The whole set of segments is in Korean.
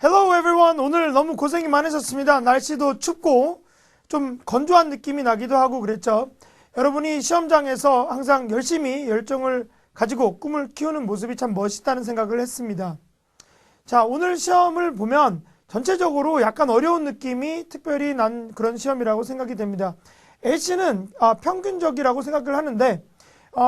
Hello everyone. 오늘 너무 고생이 많으셨습니다. 날씨도 춥고 좀 건조한 느낌이 나기도 하고 그랬죠. 여러분이 시험장에서 항상 열심히 열정을 가지고 꿈을 키우는 모습이 참 멋있다는 생각을 했습니다. 자, 오늘 시험을 보면 전체적으로 약간 어려운 느낌이 특별히 난 그런 시험이라고 생각이 됩니다. LC는 평균적이라고 생각을 하는데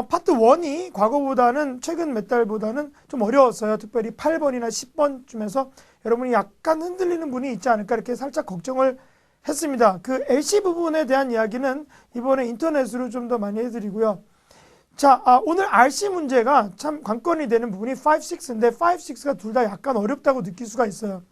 파트 1이 과거보다는 최근 몇 달보다는 좀 어려웠어요. 특별히 8번이나 10번쯤에서 여러분이 약간 흔들리는 분이 있지 않을까 이렇게 살짝 걱정을 했습니다. 그 LC 부분에 대한 이야기는 이번에 인터넷으로 좀 더 많이 해드리고요. 자, 오늘 RC 문제가 참 관건이 되는 부분이 5, 6인데 5, 6가 둘 다 약간 어렵다고 느낄 수가 있어요.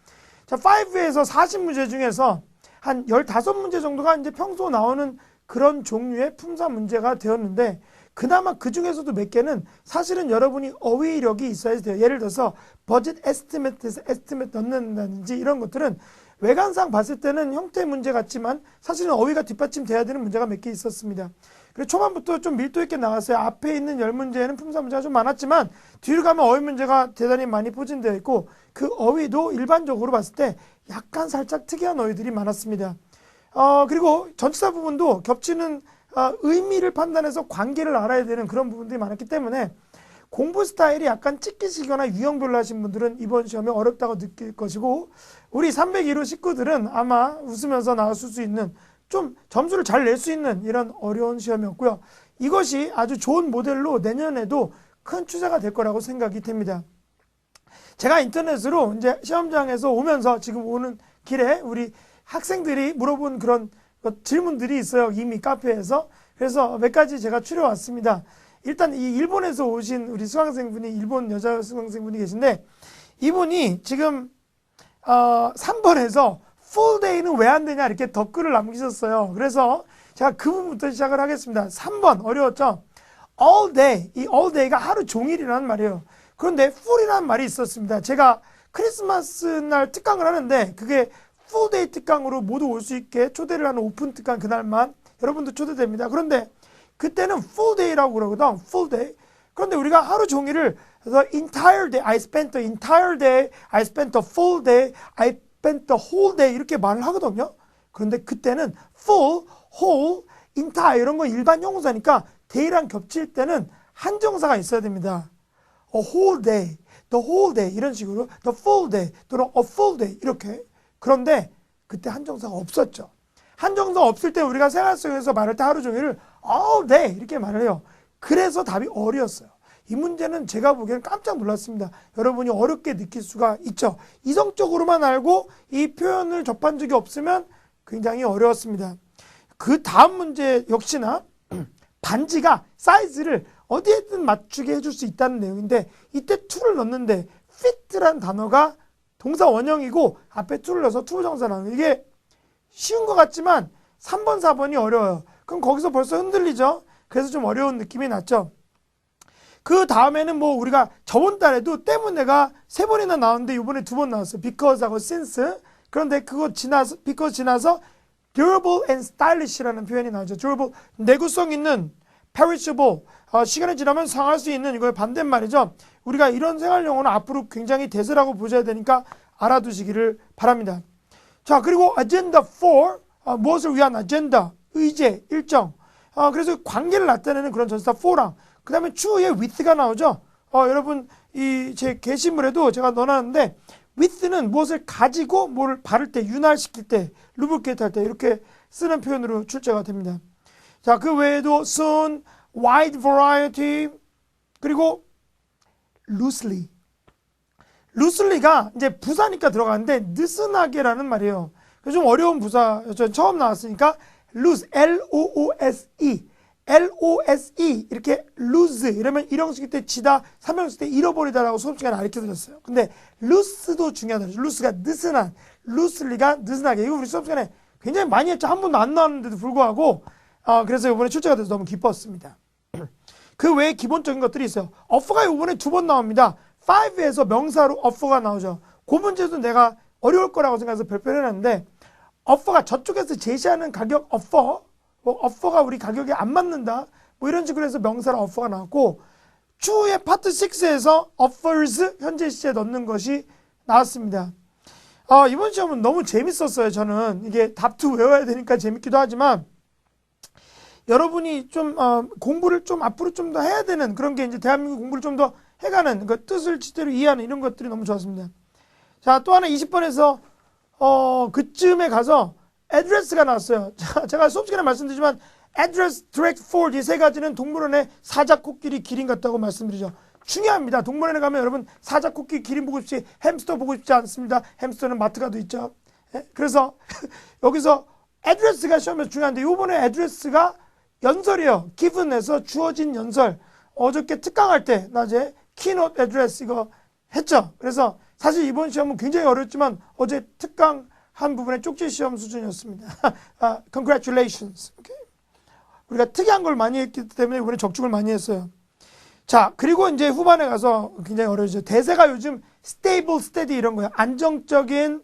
자, 5에서 40문제 중에서 한 15문제 정도가 이제 평소 나오는 그런 종류의 품사 문제가 되었는데 그나마 그 중에서도 몇 개는 사실은 여러분이 어휘력이 있어야 돼요. 예를 들어서 버짓 에스티메이트에서 에스티메이트 넣는다든지 이런 것들은 외관상 봤을 때는 형태 문제 같지만 사실은 어휘가 뒷받침돼야 되는 문제가 몇 개 있었습니다. 그리고 초반부터 좀 밀도 있게 나왔어요. 앞에 있는 10문제는 품사 문제가 좀 많았지만 뒤로 가면 어휘 문제가 대단히 많이 포진되어 있고 그 어휘도 일반적으로 봤을 때 약간 살짝 특이한 어휘들이 많았습니다. 그리고 전치사 부분도 겹치는 의미를 판단해서 관계를 알아야 되는 그런 부분들이 많았기 때문에 공부 스타일이 약간 찍히시거나 유형별로 하신 분들은 이번 시험이 어렵다고 느낄 것이고 우리 301호 식구들은 아마 웃으면서 나왔을 수 있는 좀 점수를 잘 낼 수 있는 이런 어려운 시험이었고요. 이것이 아주 좋은 모델로 내년에도 큰 추세가 될 거라고 생각이 됩니다. 제가 인터넷으로 이제 시험장에서 오면서 지금 오는 길에 우리 학생들이 물어본 그런 질문들이 있어요. 이미 카페에서. 그래서 몇 가지 제가 추려왔습니다. 일단 이 일본에서 오신 우리 수강생분이 일본 여자 수강생분이 계신데 이분이 지금 3번에서 full day는 왜 안 되냐 이렇게 댓글을 남기셨어요. 그래서 제가 그 부분부터 시작을 하겠습니다. 3번 어려웠죠? all day, 이 all day가 하루 종일이라는 말이에요. 그런데 full이라는 말이 있었습니다. 제가 크리스마스 날 특강을 하는데 그게 full day 특강으로 모두 올 수 있게 초대를 하는 오픈 특강 그날만 여러분도 초대됩니다. 그런데 그때는 full day라고 그러거든. full day. 그런데 우리가 하루 종일을 the entire day, I spent the entire day, I spent the full day, I spent the whole day 이렇게 말을 하거든요. 그런데 그때는 full, whole, entire 이런 건 일반 형용사니까 day랑 겹칠 때는 한정사가 있어야 됩니다. a whole day, the whole day 이런 식으로 the full day 또는 a full day 이렇게. 그런데 그때 한정사가 없었죠. 한정사 없을 때 우리가 생활 속에서 말할 때 하루 종일을 all day 이렇게 말을 해요. 그래서 답이 어려웠어요. 이 문제는 제가 보기에는 깜짝 놀랐습니다. 여러분이 어렵게 느낄 수가 있죠. 이성적으로만 알고 이 표현을 접한 적이 없으면 굉장히 어려웠습니다. 그 다음 문제 역시나 반지가 사이즈를 어디에든 맞추게 해줄 수 있다는 내용인데 이때 to를 넣는데 fit라는 단어가 동사 원형이고 앞에 to를 넣어서 투부정사 나오는 이게 쉬운 것 같지만 3번, 4번이 어려워요. 그럼 거기서 벌써 흔들리죠? 그래서 좀 어려운 느낌이 났죠. 그 다음에는 뭐 우리가 저번 달에도 때문에가 3번이나 나왔는데 이번에 2번 나왔어요. because하고 since. 그런데 그거 지나서 because 지나서 durable and stylish라는 표현이 나오죠. durable 내구성 있는 perishable 시간이 지나면 상할 수 있는 이거의 반대말이죠. 우리가 이런 생활 용어는 앞으로 굉장히 대세라고 보셔야 되니까 알아두시기를 바랍니다. 자, 그리고 agenda for 무엇을 위한 agenda 의제 일정 그래서 관계를 나타내는 그런 전치사 for랑 그 다음에 추후에 with가 나오죠. 여러분 이 제 게시물에도 제가 넣어놨는데 with는 무엇을 가지고 뭐를 바를 때 윤활시킬 때 lubricate 할 때 이렇게 쓰는 표현으로 출제가 됩니다. 자, 그 외에도 soon, wide variety 그리고 loosely loosely가 이제 부사니까 들어가는데 느슨하게라는 말이에요. 그래서 좀 어려운 부사 처음 나왔으니까 loose, L-O-O-S-E L-O-S-E 이렇게 lose 이러면 일형식 때 지다, 삼형식 때 잃어버리다라고 수업 시간에 가르쳐드렸어요. 근데 loose도 중요하다. loose가 느슨한, loosely가 느슨하게. 이거 우리 수업 시간에 굉장히 많이 했죠. 한 번도 안 나왔는데도 불구하고 그래서 이번에 출제가 돼서 너무 기뻤습니다. 그 외에 기본적인 것들이 있어요. offer가 이번에 2번 나옵니다. 5에서 명사로 offer가 나오죠. 그 문제도 내가 어려울 거라고 생각해서 별표를 해놨는데 offer가 저쪽에서 제시하는 가격 offer offer가 우리 가격에 안 맞는다 뭐 이런 식으로 해서 명사로 offer가 나왔고 추후에 파트 6에서 offers 현재 시제에 넣는 것이 나왔습니다. 이번 시험은 너무 재밌었어요. 저는 이게 답도 외워야 되니까 재밌기도 하지만 여러분이 좀 공부를 좀 앞으로 좀 더 해야 되는 그런 게 이제 대한민국 공부를 좀 더 해가는 그 뜻을 제대로 이해하는 이런 것들이 너무 좋았습니다. 자, 또 하나 20번에서 그쯤에 가서 address가 나왔어요. 자, 제가 수업 시간에 말씀드리지만 address, direct forward 이 세 가지는 동물원의 사자코끼리 기린 같다고 말씀드리죠. 중요합니다. 동물원에 가면 여러분 사자코끼리 기린 보고 싶지 햄스터 보고 싶지 않습니다. 햄스터는 마트 가도 있죠. 그래서 여기서 address가 시험에서 중요한데 이번에 address가 연설이에요. given에서 주어진 연설. 어저께 특강할 때 낮에 keynote address 이거 했죠. 그래서 사실 이번 시험은 굉장히 어렵지만 어제 특강 한 부분의 쪽지 시험 수준이었습니다. Congratulations. Okay. 우리가 특이한 걸 많이 했기 때문에 이번에 적중을 많이 했어요. 자, 그리고 이제 후반에 가서 굉장히 어려워지죠. 대세가 요즘 stable, steady 이런 거예요. 안정적인,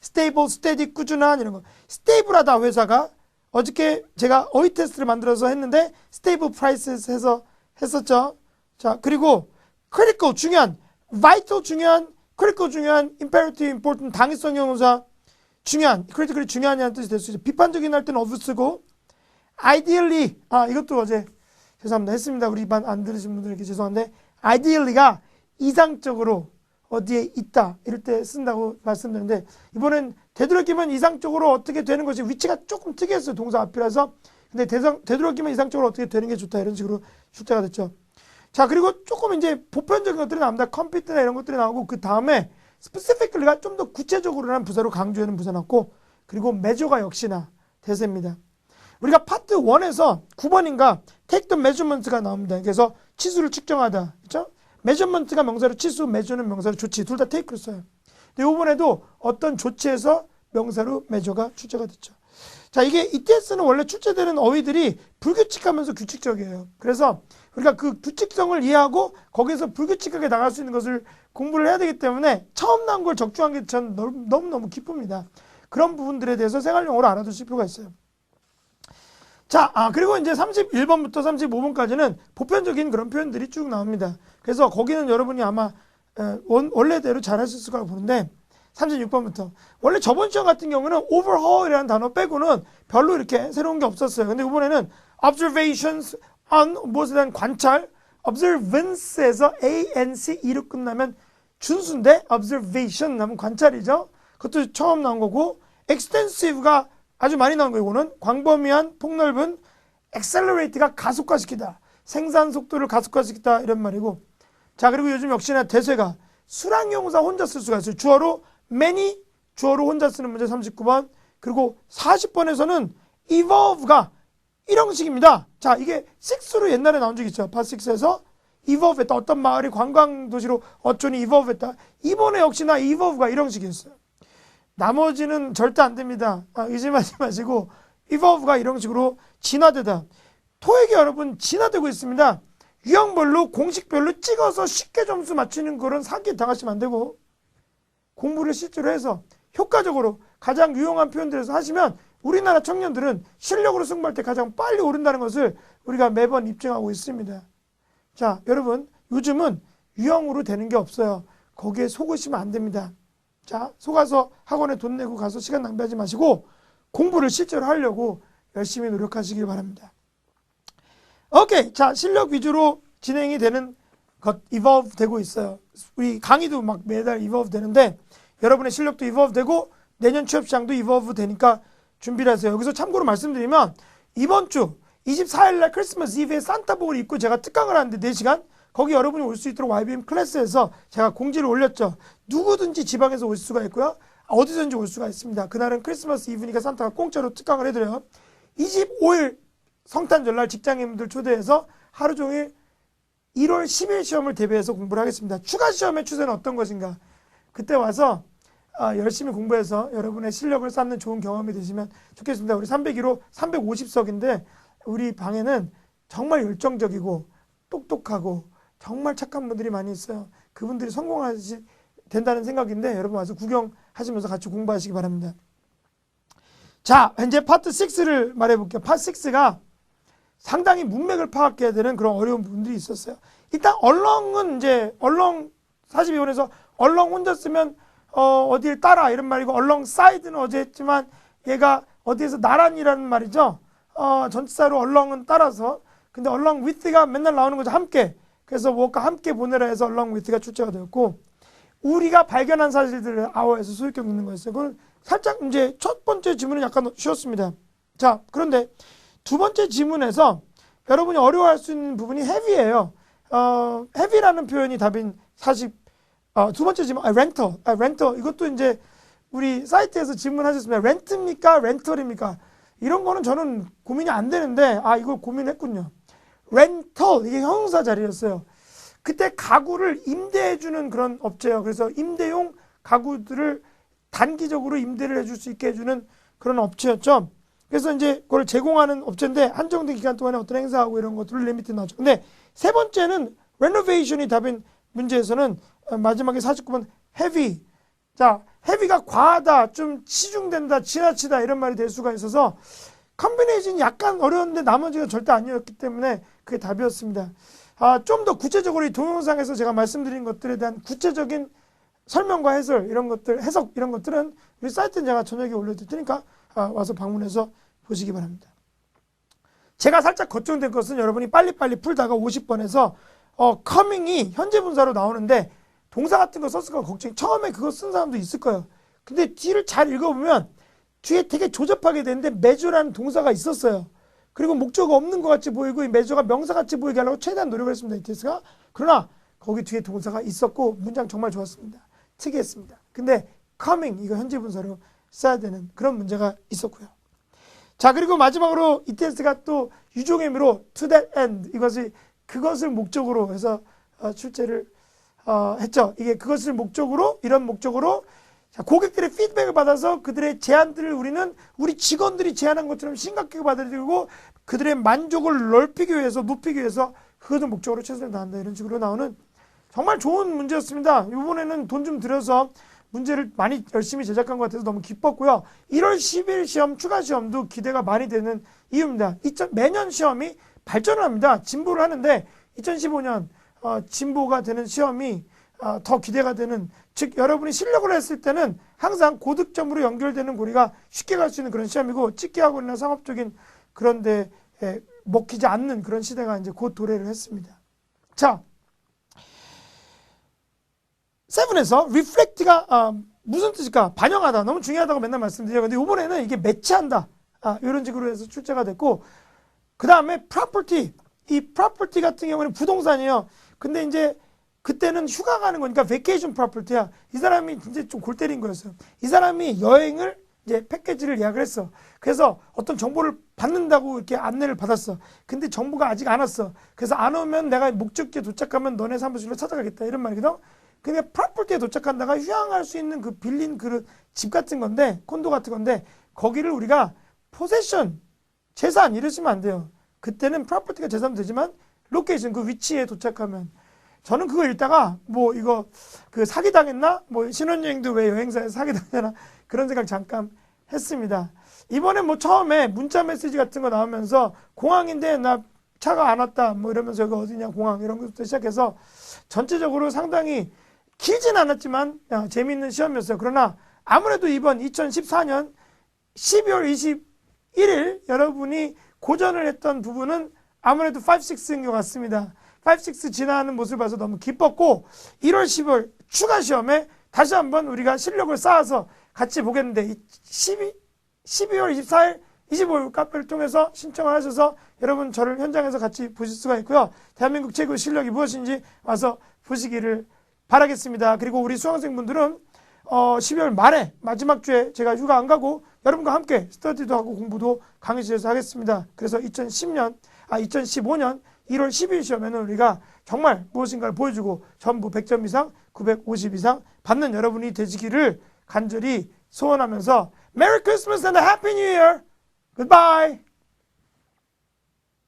stable, steady, 꾸준한 이런 거. stable하다 회사가 어저께 제가 어휘 테스트를 만들어서 했는데 stable prices 해서 했었죠. 자, 그리고 critical 중요한, vital 중요한, critical 중요한, imperative important 당위성 형용사 중요한, critically 중요한이라는 뜻이 될 수 있죠. 비판적인 할 때는 of 쓰고 ideally 이것도 어제 죄송합니다. 했습니다. 우리 반 안 들으신 분들에게 죄송한데 ideally가 이상적으로 어디에 있다 이럴 때 쓴다고 말씀드렸는데 이번엔 되도록이면 이상적으로 어떻게 되는 것이 위치가 조금 특이했어요. 동사 앞이라서. 근데 되도록이면 이상적으로 어떻게 되는 게 좋다 이런 식으로 출제가 됐죠. 자, 그리고 조금 이제 보편적인 것들이 나옵니다. 컴퓨터나 이런 것들이 나오고 그 다음에 specifically가 좀 더 구체적으로라는 부사로 강조하는 부사 나왔고 그리고 measure가 역시나 대세입니다. 우리가 파트 1에서 9번인가 take the measurement가 나옵니다. 그래서 치수를 측정하다. 그렇죠? measurement가 명사로 치수, measure는 명사로 조치. 둘 다 take로 써요. 근데 이번에도 어떤 조치에서 명사로 measure가 출제가 됐죠. 자, 이게 이때 쓰는 원래 출제되는 어휘들이 불규칙하면서 규칙적이에요. 그래서 우리가 그 규칙성을 이해하고 거기서 불규칙하게 나갈 수 있는 것을 공부를 해야 되기 때문에 처음 나온 걸 적중한 게 전 너무너무 기쁩니다. 그런 부분들에 대해서 생활용어로 알아두실 필요가 있어요. 자, 그리고 이제 31번부터 35번까지는 보편적인 그런 표현들이 쭉 나옵니다. 그래서 거기는 여러분이 아마 원래대로 잘 하실 거라고 보는데 36번부터 원래 저번 시험 같은 경우는 overhaul이라는 단어 빼고는 별로 이렇게 새로운 게 없었어요. 근데 이번에는 observations on 무엇에 대한 관찰 observance에서 ANCE로 끝나면 준수인데 observation 하면 관찰이죠. 그것도 처음 나온 거고 extensive가 아주 많이 나온 거예요. 이거는 광범위한 폭넓은 accelerate가 가속화시키다. 생산 속도를 가속화시키다 이런 말이고 자, 그리고 요즘 역시나 대세가 수량형사 혼자 쓸 수가 있어요. 주어로 many, 주어로 혼자 쓰는 문제 39번 그리고 40번에서는 evolve가 일형식입니다. 자, 이게 6로 옛날에 나온 적 있죠. 파트 6에서 evolve 했다. 어떤 마을이 관광도시로 어쩌니 evolve 했다. 이번에 역시나 evolve가 일형식이었어요. 나머지는 절대 안 됩니다. 의심하지 마시고 evolve가 이런 식으로 진화되다. 토익이 여러분 진화되고 있습니다. 유형별로 공식별로 찍어서 쉽게 점수 맞추는 그런 사기에 당하시면 안 되고 공부를 실제로 해서 효과적으로 가장 유용한 표현들에서 하시면 우리나라 청년들은 실력으로 승부할 때 가장 빨리 오른다는 것을 우리가 매번 입증하고 있습니다. 자, 여러분 요즘은 유형으로 되는 게 없어요. 거기에 속으시면 안 됩니다. 자, 속아서 학원에 돈 내고 가서 시간 낭비하지 마시고 공부를 실제로 하려고 열심히 노력하시길 바랍니다. 오케이. 자, 실력 위주로 진행이 되는 것, evolve 되고 있어요. 우리 강의도 막 매달 evolve 되는데 여러분의 실력도 evolve 되고 내년 취업 시장도 evolve 되니까 준비를 하세요. 여기서 참고로 말씀드리면 이번 주 24일날 크리스마스 이브에 산타복을 입고 제가 특강을 하는데 4시간 거기 여러분이 올 수 있도록 YBM 클래스에서 제가 공지를 올렸죠. 누구든지 지방에서 올 수가 있고요. 어디든지 올 수가 있습니다. 그날은 크리스마스 이브니까 산타가 공짜로 특강을 해드려요. 25일 성탄절날 직장인분들 초대해서 하루 종일 1월 10일 시험을 대비해서 공부를 하겠습니다. 추가 시험의 추세는 어떤 것인가? 그때 와서 열심히 공부해서 여러분의 실력을 쌓는 좋은 경험이 되시면 좋겠습니다. 우리 301호 350석인데 우리 방에는 정말 열정적이고 똑똑하고 정말 착한 분들이 많이 있어요. 그분들이 성공하시 된다는 생각인데 여러분 와서 구경하시면서 같이 공부하시기 바랍니다. 자, 이제 파트 6를 말해볼게요. 파트 6가 상당히 문맥을 파악해야 되는 그런 어려운 부분들이 있었어요. 일단 얼렁은 이제 얼렁 42번에서 얼렁 혼자 쓰면 어디를 따라 이런 말이고 alongside는 어제 했지만 얘가 어디에서 나란히라는 말이죠. 전치사로 along은 따라서. 근데 along with가 맨날 나오는 거죠. 함께. 그래서 walk과 함께 보내라 해서 along with가 출제가 되었고 우리가 발견한 사실들을 hour에서 소유격 넣는 거였어요. 그건 살짝 이제 첫 번째 지문은 약간 쉬웠습니다. 자, 그런데 두 번째 지문에서 여러분이 어려워할 수 있는 부분이 heavy예요. heavy라는 표현이 답인 두 번째 지문, 렌터. 이것도 이제 우리 사이트에서 질문하셨습니다. 렌트입니까? 렌털입니까? 이런 거는 저는 고민이 안 되는데, 이걸 고민했군요. 렌털, 이게 형용사 자리였어요. 그때 가구를 임대해주는 그런 업체예요. 그래서 임대용 가구들을 단기적으로 임대를 해줄 수 있게 해주는 그런 업체였죠. 그래서 이제 그걸 제공하는 업체인데 한정된 기간 동안에 어떤 행사하고 이런 것들을 리미트 나죠. 근데 세 번째는 renovation이 답인 문제에서는 마지막에 49번 heavy. 자, heavy가 과하다, 좀 치중된다, 지나치다 이런 말이 될 수가 있어서 컨비네이션이 약간 어려운데 나머지가 절대 아니었기 때문에 그게 답이었습니다. 좀 더 구체적으로 이 동영상에서 제가 말씀드린 것들에 대한 구체적인 설명과 해설 이런 것들, 해석 이런 것들은 우리 사이트에 제가 저녁에 올려드릴 테니까 와서 방문해서 보시기 바랍니다. 제가 살짝 걱정된 것은 여러분이 빨리빨리 풀다가 50번에서 coming이 현재 분사로 나오는데 동사 같은 거 썼을까 걱정이 처음에 그거 쓴 사람도 있을 거예요. 근데 뒤를 잘 읽어보면 뒤에 되게 조잡하게 되는데 measure라는 동사가 있었어요. 그리고 목적어 없는 것 같이 보이고 이 measure가 명사같이 보이게 하려고 최대한 노력을 했습니다. 이테스가. 그러나 거기 뒤에 동사가 있었고 문장 정말 좋았습니다. 특이했습니다. 근데 coming 이거 현재 분사로 써야 되는 그런 문제가 있었고요. 자, 그리고 마지막으로 이테스가 또 유종의 미로 to that end 그것을 목적으로 해서 출제를 했죠. 이게 그것을 목적으로 이런 목적으로 자, 고객들의 피드백을 받아서 그들의 제안들을 우리는 우리 직원들이 제안한 것처럼 심각하게 받아들이고 그들의 만족을 넓히기 위해서 높이기 위해서 그것을 목적으로 최선을 다한다 이런 식으로 나오는 정말 좋은 문제였습니다. 이번에는 돈 좀 들여서 문제를 많이 열심히 제작한 것 같아서 너무 기뻤고요. 1월 10일 시험 추가 시험도 기대가 많이 되는 이유입니다. 매년 시험이 발전을 합니다. 진보를 하는데 2015년 진보가 되는 시험이 더 기대가 되는 즉 여러분이 실력을 했을 때는 항상 고득점으로 연결되는 고리가 쉽게 갈 수 있는 그런 시험이고 찍기학원이나 상업적인 그런 데 먹히지 않는 그런 시대가 이제 곧 도래를 했습니다. 자, 7에서 reflect가 무슨 뜻일까? 반영하다. 너무 중요하다고 맨날 말씀드려요. 근데 이번에는 이게 매치한다. 이런 식으로 해서 출제가 됐고 그 다음에 property. 이 property 같은 경우는 부동산이에요. 근데 이제 그때는 휴가 가는 거니까 vacation property야. 이 사람이 이제 좀 골 때린 거였어요. 이 사람이 여행을 이제 패키지를 예약을 했어. 그래서 어떤 정보를 받는다고 이렇게 안내를 받았어. 근데 정보가 아직 안 왔어. 그래서 안 오면 내가 목적지에 도착하면 너네 사무실로 찾아가겠다. 이런 말이거든. 근데 프라폴트에 도착한다가 휴양할 수 있는 그 빌린 그 집 같은 건데 콘도 같은 건데 거기를 우리가 포세션 재산 이러시면 안 돼요. 그때는 프라폴트가 재산 되지만 로케이션 그 위치에 도착하면 저는 그거 읽다가 뭐 이거 그 사기당했나? 뭐 신혼여행도 왜 여행사에서 사기당하나? 그런 생각 잠깐 했습니다. 이번에 뭐 처음에 문자 메시지 같은 거 나오면서 공항인데 나 차가 안 왔다 뭐 이러면서 여기 어디냐 공항 이런 것부터 시작해서 전체적으로 상당히 길진 않았지만 재미있는 시험이었어요. 그러나 아무래도 이번 2014년 12월 21일 여러분이 고전을 했던 부분은 아무래도 5, 6인 것 같습니다. 5, 6 지나가는 모습을 봐서 너무 기뻤고 1월 10월 추가 시험에 다시 한번 우리가 실력을 쌓아서 같이 보겠는데 12월 24일 25일 카페를 통해서 신청을 하셔서 여러분 저를 현장에서 같이 보실 수가 있고요. 대한민국 최고의 실력이 무엇인지 와서 보시기를 바라겠습니다. 그리고 우리 수강생분들은 12월 말에 마지막 주에 제가 휴가 안 가고 여러분과 함께 스터디도 하고 공부도 강의실에서 하겠습니다. 그래서 2015년 1월 12일 시험에는 우리가 정말 무엇인가를 보여주고 전부 100점 이상, 950 이상 받는 여러분이 되시기를 간절히 소원하면서 Merry Christmas and a Happy New Year! Goodbye!